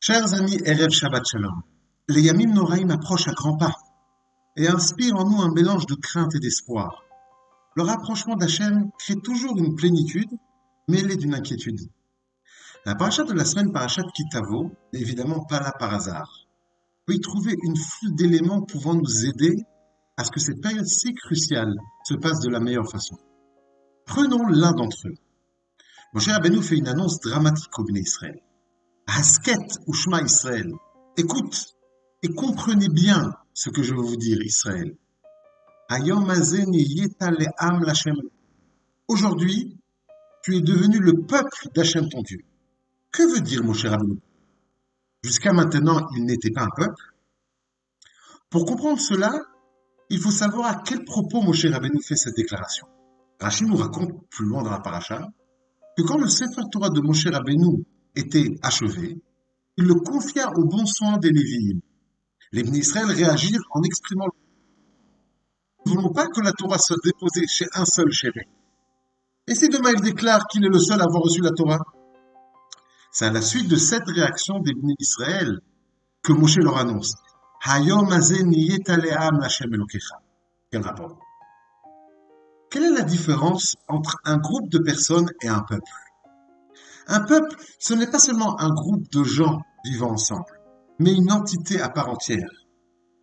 Chers amis, Erev Shabbat Shalom, les Yamim Noraïm approchent à grands pas et inspirent en nous un mélange de crainte et d'espoir. Le rapprochement d'Hachem crée toujours une plénitude mêlée d'une inquiétude. La paracha de la semaine, parachat Kitavo, n'est évidemment pas là par hasard. On peut y trouver une foule d'éléments pouvant nous aider à ce que cette période si cruciale se passe de la meilleure façon. Prenons l'un d'entre eux. Moshe Rabbeinu fait une annonce dramatique au Bnei Israël. Hasket ou Shema Israël. Écoute et comprenez bien ce que je veux vous dire, Israël. Hayom hazeh nihiyeta le'am l'Hashem. Aujourd'hui, tu es devenu le peuple d'Hachem ton Dieu. Que veut dire Moshe Rabbeinu? Jusqu'à maintenant, il n'était pas un peuple. Pour comprendre cela, il faut savoir à quel propos Moshe Rabbeinu fait cette déclaration. Rashi nous raconte plus loin dans la paracha que quand le Sefer Torah de Moshe Rabbeinu était achevé, il le confia au bon soin des Lévi'im. Les Bnei Israël réagirent en exprimant: nous ne voulons pas que la Torah soit déposée chez un seul chéri. Et si demain il déclare qu'il est le seul à avoir reçu la Torah? C'est à la suite de cette réaction des Bnei Israël que Moshe leur annonce: Hayom hazeh nihiyeta le'am l'Hashem Elokecha. Quel rapport? Quelle est la différence entre un groupe de personnes et un peuple? Un peuple, ce n'est pas seulement un groupe de gens vivant ensemble, mais une entité à part entière.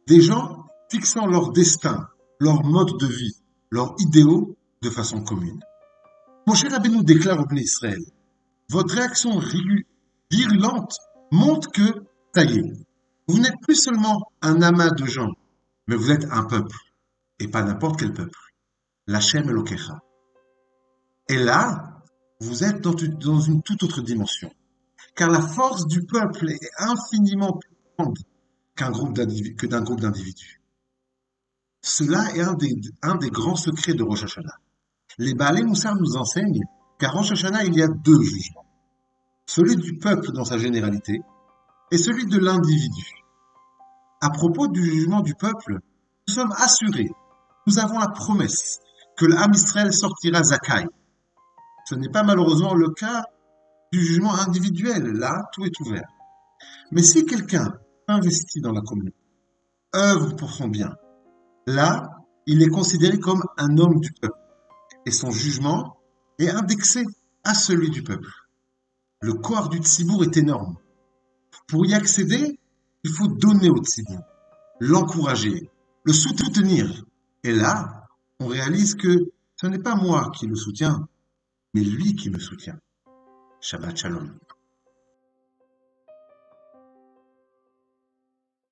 Des gens fixant leur destin, leur mode de vie, leurs idéaux de façon commune. Moshe Rabbeinu déclare au Bnei Israël: votre réaction virulente montre que, ça y est, vous n'êtes plus seulement un amas de gens, mais vous êtes un peuple, et pas n'importe quel peuple, l'Hashem Elokecha. Et là, vous êtes dans une toute autre dimension, car la force du peuple est infiniment plus grande que d'un groupe d'individus. Cela est un des grands secrets de Rosh Hashanah. Les Baalei Moussar nous enseignent qu'à Rosh Hashanah, il y a deux jugements. Celui du peuple dans sa généralité et celui de l'individu. À propos du jugement du peuple, nous sommes assurés, nous avons la promesse que l'âme Israël sortira Zakai. Ce n'est pas malheureusement le cas du jugement individuel, là, tout est ouvert. Mais si quelqu'un investit dans la communauté, œuvre pour son bien, là, il est considéré comme un homme du peuple et son jugement est indexé à celui du peuple. Le corps du Tzibour est énorme. Pour y accéder, il faut donner au Tzibour, l'encourager, le soutenir. Et là, on réalise que ce n'est pas moi qui le soutiens, mais lui qui me soutient. Shabbat Shalom.